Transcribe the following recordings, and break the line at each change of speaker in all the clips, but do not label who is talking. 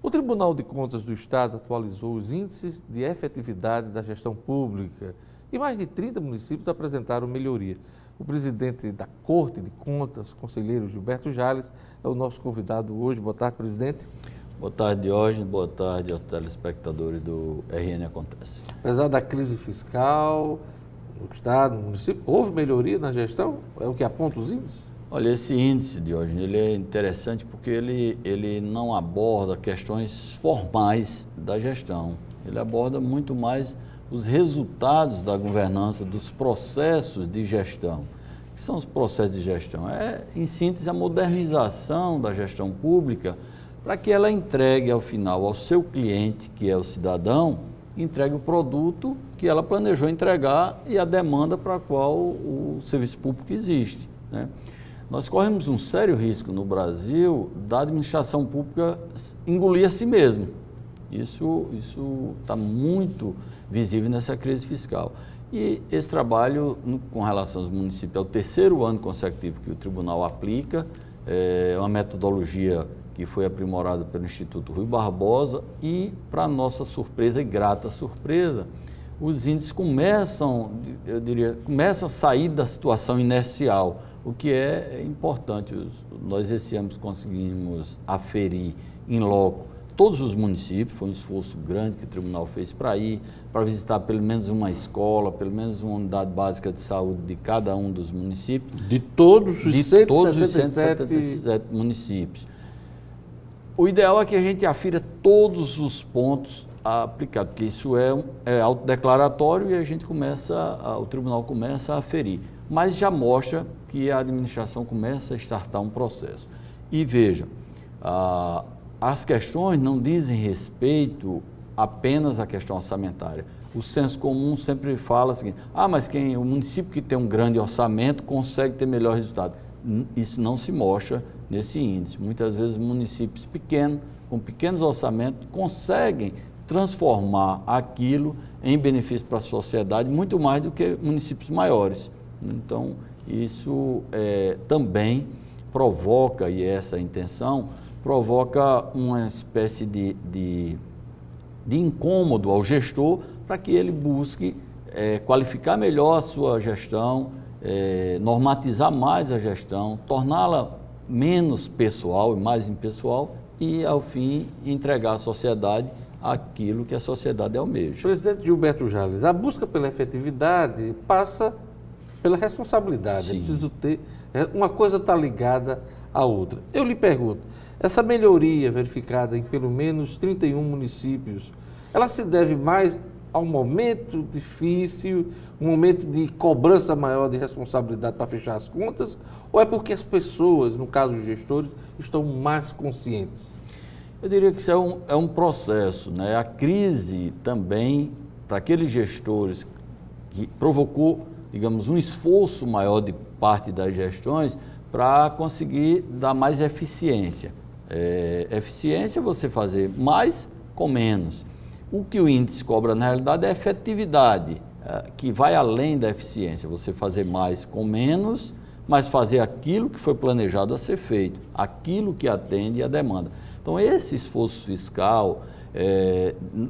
O Tribunal de Contas do Estado atualizou os índices de efetividade da gestão pública e mais de 30 municípios apresentaram melhoria. O presidente da Corte de Contas, conselheiro Gilberto Jales, é o nosso convidado hoje. Boa tarde, presidente.
Boa tarde, Diógenes. Boa tarde aos telespectadores do RN Acontece.
Apesar da crise fiscal no Estado, no município, houve melhoria na gestão? É o que aponta os índices?
Olha, esse índice, Diógenes, ele é interessante porque ele não aborda questões formais da gestão. Ele aborda muito mais os resultados da governança, dos processos de gestão. O que são os processos de gestão? É, em síntese, a modernização da gestão pública para que ela entregue ao final ao seu cliente, que é o cidadão, entregue o produto que ela planejou entregar e a demanda para a qual o serviço público existe, né? Nós corremos um sério risco no Brasil da administração pública engolir a si mesma. Isso está muito visível nessa crise fiscal. E esse trabalho com relação aos municípios é o terceiro ano consecutivo que o tribunal aplica, é uma metodologia que foi aprimorada pelo Instituto Rui Barbosa e, para nossa surpresa e grata surpresa, os índices começam a sair da situação inercial, o que é importante. Nós esse ano conseguimos aferir em loco todos os municípios, foi um esforço grande que o tribunal fez para visitar pelo menos uma escola, pelo menos uma unidade básica de saúde de cada um dos municípios.
De todos os 177
municípios. O ideal é que a gente afira todos os pontos aplicados, porque isso é autodeclaratório e a gente o tribunal começa a aferir. Mas já mostra que a administração começa a startar um processo. E veja, as questões não dizem respeito apenas à questão orçamentária. O senso comum sempre fala o seguinte: mas o município que tem um grande orçamento consegue ter melhor resultado. Isso não se mostra nesse índice. Muitas vezes municípios pequenos, com pequenos orçamentos, conseguem transformar aquilo em benefício para a sociedade muito mais do que municípios maiores. Então, isso também provoca, e essa intenção, provoca uma espécie de incômodo ao gestor para que ele busque qualificar melhor a sua gestão, normatizar mais a gestão, torná-la menos pessoal e mais impessoal e, ao fim, entregar à sociedade aquilo que a sociedade almeja.
Presidente Gilberto Jales, a busca pela efetividade passa pela responsabilidade.
Sim.
É preciso ter. Uma coisa está ligada à outra. Eu lhe pergunto, essa melhoria verificada em pelo menos 31 municípios, ela se deve mais a um momento difícil, um momento de cobrança maior de responsabilidade para fechar as contas, ou é porque as pessoas, no caso os gestores, estão mais conscientes?
Eu diria que isso é um processo, né? A crise também, para aqueles gestores que provocou, digamos, um esforço maior de parte das gestões para conseguir dar mais eficiência. Eficiência é você fazer mais com menos. O que o índice cobra, na realidade, é efetividade, que vai além da eficiência. Você fazer mais com menos, mas fazer aquilo que foi planejado a ser feito, aquilo que atende à demanda. Então, esse esforço fiscal,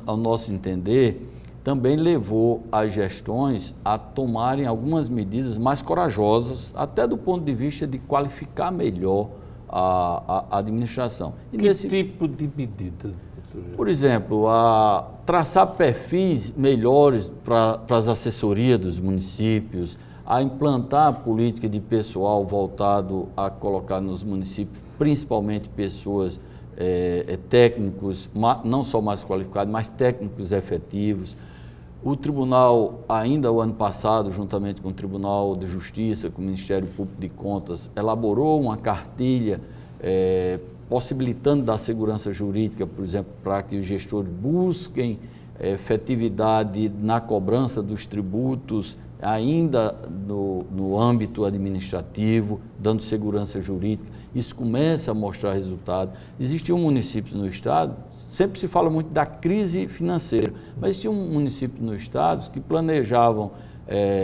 ao nosso entender, também levou as gestões a tomarem algumas medidas mais corajosas, até do ponto de vista de qualificar melhor a administração. E
que tipo de medida?
Por exemplo, traçar perfis melhores para as assessorias dos municípios, a implantar a política de pessoal voltado a colocar nos municípios, principalmente pessoas técnicos, não só mais qualificados, mas técnicos efetivos. O tribunal, ainda o ano passado, juntamente com o Tribunal de Justiça, com o Ministério Público de Contas, elaborou uma cartilha possibilitando da segurança jurídica, por exemplo, para que os gestores busquem efetividade na cobrança dos tributos, ainda no âmbito administrativo, dando segurança jurídica. Isso começa a mostrar resultado. Existiam municípios no estado, sempre se fala muito da crise financeira, mas existiam municípios no estado que planejavam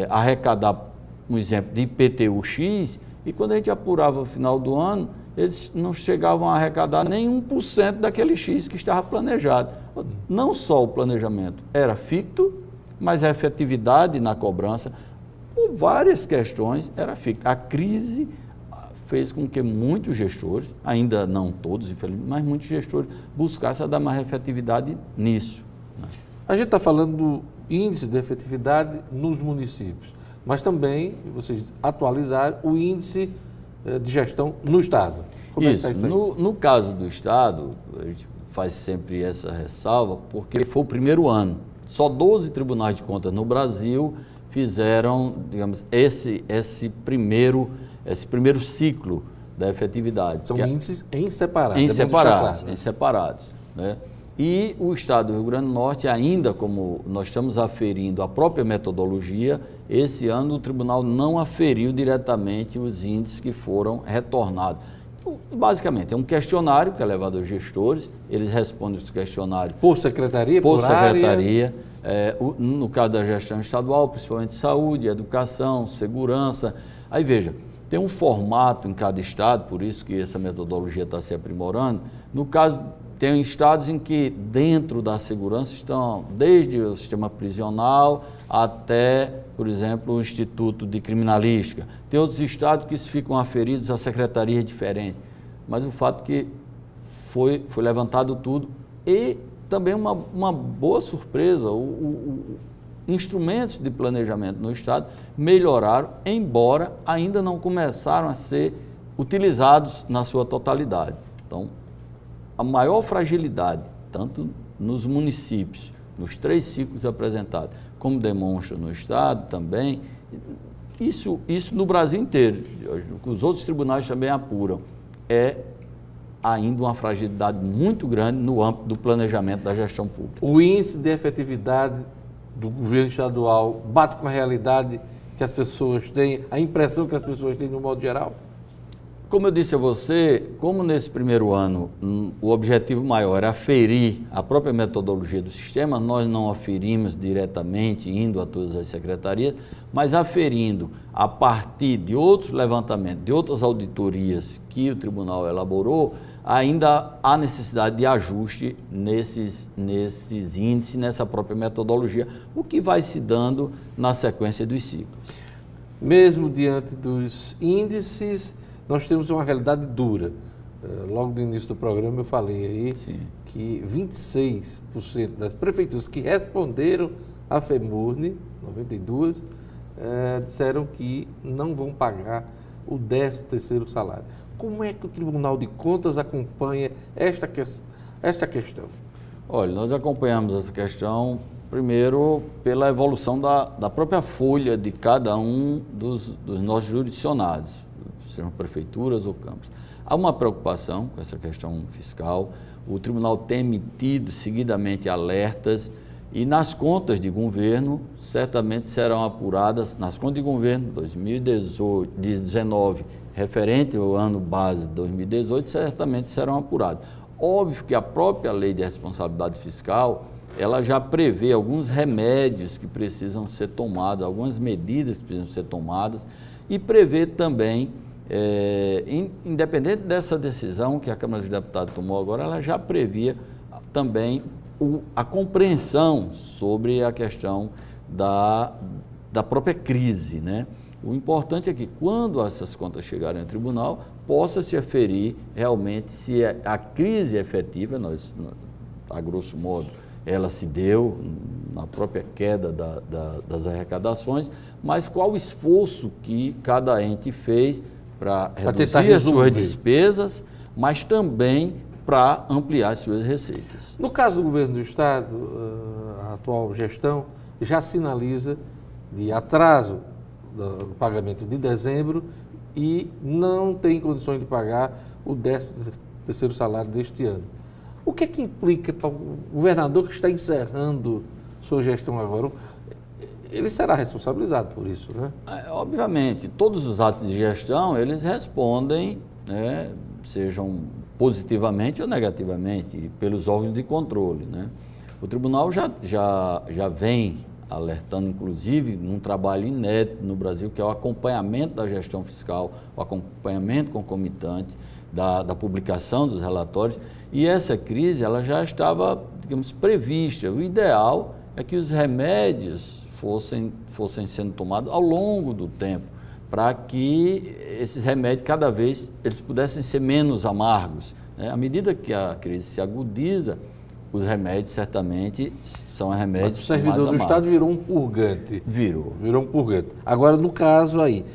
arrecadar, um exemplo, de IPTU X, E quando a gente apurava o final do ano, eles não chegavam a arrecadar nem 1% daquele X que estava planejado. Não só o planejamento era ficto, mas a efetividade na cobrança, por várias questões, era ficta. A crise fez com que muitos gestores, ainda não todos, infelizmente, mas muitos gestores buscassem dar mais efetividade nisso.
A gente está falando do índice de efetividade nos municípios, mas também vocês atualizaram o índice de gestão no Estado. Como
Isso,
é que tá isso aí?
No caso do Estado, a gente faz sempre essa ressalva, porque foi o primeiro ano. Só 12 tribunais de contas no Brasil fizeram, digamos, esse primeiro ciclo da efetividade.
São índices em separado.
Em separados. Né? E o Estado do Rio Grande do Norte, ainda como nós estamos aferindo a própria metodologia, esse ano o tribunal não aferiu diretamente os índices que foram retornados. Basicamente, é um questionário que é levado aos gestores, eles respondem os questionários
por secretaria,
por
secretaria.
No caso da gestão estadual, principalmente saúde, educação, segurança. Aí veja, tem um formato em cada estado, por isso que essa metodologia está se aprimorando. No caso, tem estados em que dentro da segurança estão desde o sistema prisional até, por exemplo, o Instituto de Criminalística. Tem outros estados que ficam aferidos a secretarias diferentes. Mas o fato é que foi levantado tudo e também uma boa surpresa, instrumentos de planejamento no Estado melhoraram, embora ainda não começaram a ser utilizados na sua totalidade. Então, a maior fragilidade, tanto nos municípios, nos 3 ciclos apresentados, como demonstra no Estado também, isso no Brasil inteiro, os outros tribunais também apuram, é ainda uma fragilidade muito grande no âmbito do planejamento da gestão pública.
O índice de efetividade do governo estadual bate com a realidade que as pessoas têm, a impressão que as pessoas têm no modo geral?
Como eu disse a você, como nesse primeiro ano o objetivo maior era aferir a própria metodologia do sistema, nós não aferimos diretamente indo a todas as secretarias, mas aferindo a partir de outros levantamentos, de outras auditorias que o tribunal elaborou, ainda há necessidade de ajuste nesses índices, nessa própria metodologia, o que vai se dando na sequência dos ciclos.
Mesmo diante dos índices, nós temos uma realidade dura. Logo no início do programa eu falei aí
Sim.
que 26% das prefeituras que responderam à FEMURNE, 92, disseram que não vão pagar o 13º salário. Como é que o Tribunal de Contas acompanha esta questão?
Olha, nós acompanhamos essa questão, primeiro, pela evolução da própria folha de cada um dos nossos jurisdicionados, sejam prefeituras ou câmaras. Há uma preocupação com essa questão fiscal, o tribunal tem emitido seguidamente alertas e nas contas de governo, certamente serão apuradas, nas contas de governo 2019, referente ao ano base de 2018, certamente serão apuradas. Óbvio que a própria lei de responsabilidade fiscal, ela já prevê alguns remédios que precisam ser tomados, algumas medidas que precisam ser tomadas e prevê também, independente dessa decisão que a Câmara dos Deputados tomou agora, ela já previa também a compreensão sobre a questão da própria crise, né? O importante é que quando essas contas chegarem ao tribunal, possa se aferir realmente se a crise efetiva, a grosso modo, ela se deu na própria queda das arrecadações, mas qual o esforço que cada ente fez para reduzir as suas despesas, mas também para ampliar as suas receitas.
No caso do governo do Estado, a atual gestão já sinaliza de atraso do pagamento de dezembro e não tem condições de pagar o 13º salário deste ano. O que é que implica para o governador que está encerrando sua gestão agora? Ele será responsabilizado por isso, né?
Obviamente, todos os atos de gestão, eles respondem, né, sejam positivamente ou negativamente, pelos órgãos de controle, né? O tribunal já vem alertando, inclusive, num trabalho inédito no Brasil, que é o acompanhamento da gestão fiscal, o acompanhamento concomitante da publicação dos relatórios. E essa crise ela já estava, digamos, prevista. O ideal é que os remédios fossem sendo tomados ao longo do tempo, para que esses remédios, cada vez, eles pudessem ser menos amargos, né? À medida que a crise se agudiza, os remédios certamente são remédios
mais amargos. O servidor do Estado virou um purgante.
Virou
um purgante. Agora, no caso aí,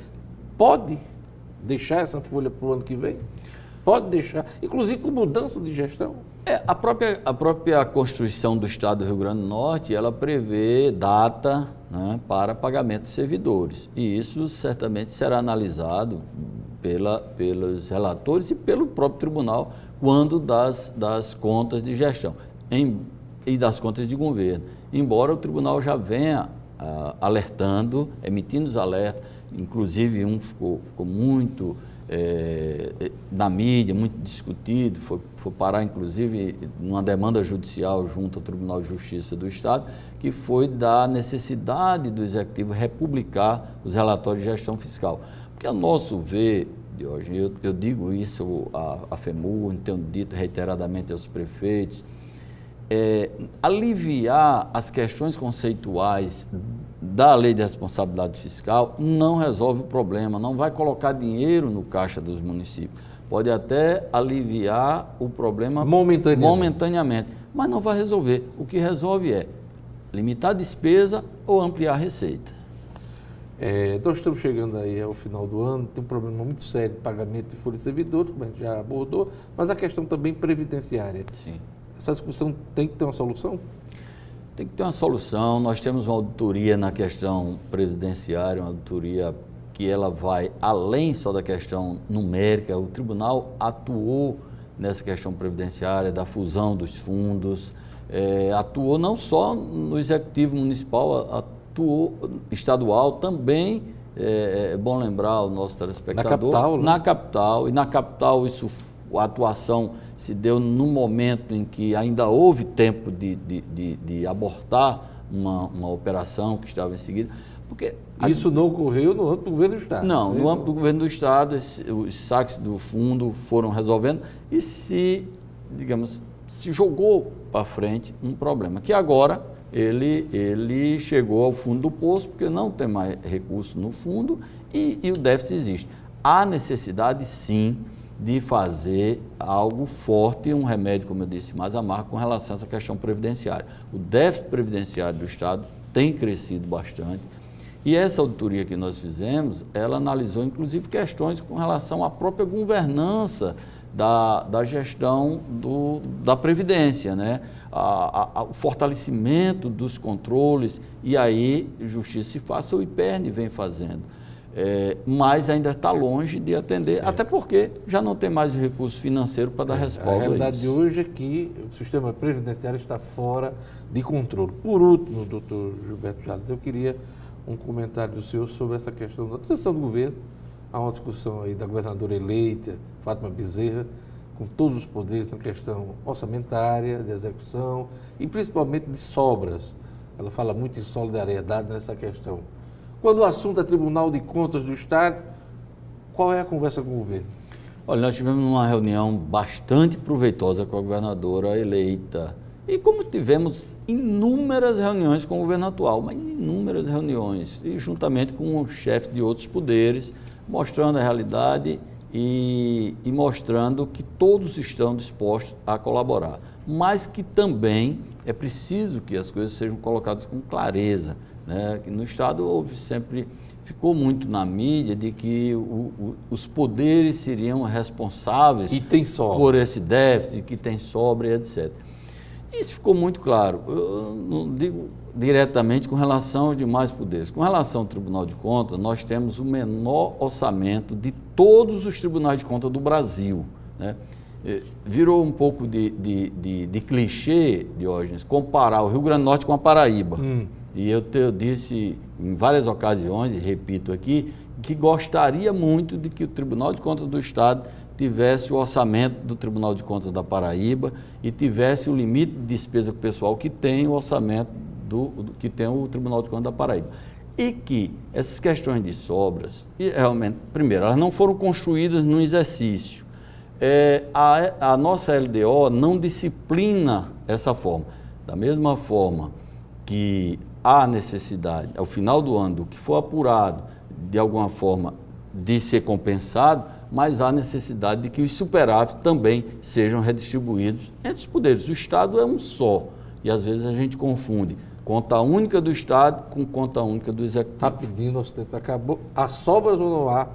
pode deixar essa folha para o ano que vem? Pode deixar, inclusive com mudança de gestão?
A própria Constituição do Estado do Rio Grande do Norte, ela prevê data, né, para pagamento de servidores. E isso certamente será analisado pelos relatores e pelo próprio tribunal quando das contas de gestão e das contas de governo. Embora o tribunal já venha alertando, emitindo os alertas, inclusive um ficou muito na mídia, muito discutido, foi parar inclusive numa demanda judicial junto ao Tribunal de Justiça do Estado, que foi da necessidade do Executivo republicar os relatórios de gestão fiscal. Porque, a nosso ver, Diógenes, eu digo isso à FEMURN, tenho dito reiteradamente aos prefeitos, aliviar as questões conceituais da lei de responsabilidade fiscal não resolve o problema, não vai colocar dinheiro no caixa dos municípios. Pode até aliviar o problema momentaneamente, mas não vai resolver. O que resolve é limitar a despesa ou ampliar a receita.
Nós estamos chegando aí ao final do ano, tem um problema muito sério de pagamento de folha de servidor, como a gente já abordou, mas a questão também previdenciária.
Sim.
Essa discussão tem que ter uma solução?
Tem que ter uma solução. Nós temos uma auditoria na questão previdenciária, uma auditoria que ela vai além só da questão numérica. O tribunal atuou nessa questão previdenciária, da fusão dos fundos, atuou não só no executivo municipal, atuou estadual também. É bom lembrar o nosso telespectador.
Na capital, né?
Na capital a atuação se deu no momento em que ainda houve tempo de abortar uma operação que estava em seguida. Porque
isso não ocorreu no âmbito do governo do Estado?
Não, no âmbito do governo do Estado, os saques do fundo foram resolvendo e se jogou para frente um problema, que agora ele chegou ao fundo do poço, porque não tem mais recurso no fundo e o déficit existe. Há necessidade, sim, de fazer algo forte, um remédio, como eu disse, mais amargo com relação a essa questão previdenciária. O déficit previdenciário do Estado tem crescido bastante e essa auditoria que nós fizemos, ela analisou inclusive questões com relação à própria governança da gestão da Previdência, né? O fortalecimento dos controles, e aí Justiça se Faça, o IPERN vem fazendo. Mas ainda está longe de atender, até porque já não tem mais o recurso financeiro para dar respaldo a isso.
A realidade de hoje é que o sistema previdenciário está fora de controle. Por último, doutor Gilberto Jales, eu queria um comentário do senhor sobre essa questão da transição do governo. Há uma discussão aí da governadora eleita, Fátima Bezerra, com todos os poderes na questão orçamentária, de execução e principalmente de sobras. Ela fala muito em solidariedade nessa questão. Quando o assunto é Tribunal de Contas do Estado, qual é a conversa com o governo?
Olha, nós tivemos uma reunião bastante proveitosa com a governadora eleita. E como tivemos inúmeras reuniões com o governo atual, mas inúmeras reuniões, e juntamente com os chefes de outros poderes, mostrando a realidade e mostrando que todos estão dispostos a colaborar. Mas que também é preciso que as coisas sejam colocadas com clareza. Né? No Estado ficou muito na mídia de que os poderes seriam responsáveis por esse déficit, que tem sobra e etc. Isso ficou muito claro. Eu não digo diretamente com relação aos demais poderes. Com relação ao Tribunal de Contas, nós temos o menor orçamento de todos os tribunais de contas do Brasil. Né? Virou um pouco de clichê, Diógenes, comparar o Rio Grande do Norte com a Paraíba. E eu disse em várias ocasiões, e repito aqui, que gostaria muito de que o Tribunal de Contas do Estado tivesse o orçamento do Tribunal de Contas da Paraíba e tivesse o limite de despesa pessoal que tem o orçamento que tem o Tribunal de Contas da Paraíba. E que essas questões de sobras, e realmente, primeiro, elas não foram construídas num exercício. A nossa LDO não disciplina essa forma. Da mesma forma que há necessidade, ao final do ano, do que for apurado, de alguma forma, de ser compensado, mas há necessidade de que os superávites também sejam redistribuídos entre os poderes. O Estado é um só, e às vezes a gente confunde conta única do Estado com conta única do Executivo.
Rapidinho, nosso tempo acabou. Há sobras ou não há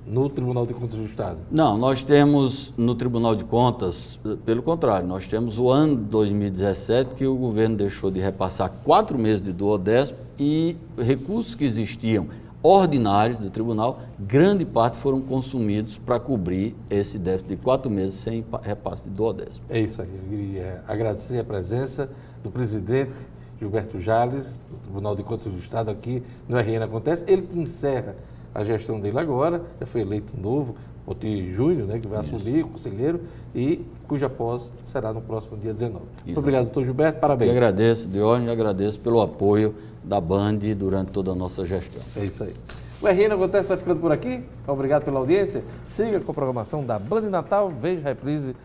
no Tribunal de Contas do Estado?
Não, nós temos no Tribunal de Contas, pelo contrário, nós temos o ano de 2017 que o governo deixou de repassar 4 meses de duodécimo e recursos que existiam ordinários do tribunal, grande parte foram consumidos para cobrir esse déficit de 4 meses sem repasse de duodécimo.
É isso aí. Eu queria agradecer a presença do presidente Gilberto Jales, do Tribunal de Contas do Estado, aqui no RN Acontece. Ele que encerra a gestão dele agora, já foi eleito novo, Poti Júnior, né, que vai assumir, conselheiro, e cuja posse será no próximo dia 19. Muito obrigado, doutor Gilberto, parabéns.
Eu agradeço, Diógenes, agradeço pelo apoio da Band durante toda a nossa gestão.
É isso aí. O RN Acontece vai ficando por aqui. Obrigado pela audiência. Siga com a programação da Band Natal. Veja a reprise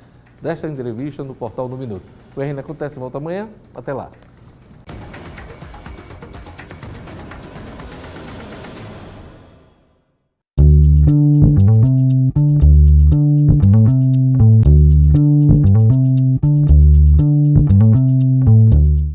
desta entrevista no portal No Minuto. O RN Acontece volta amanhã. Até lá.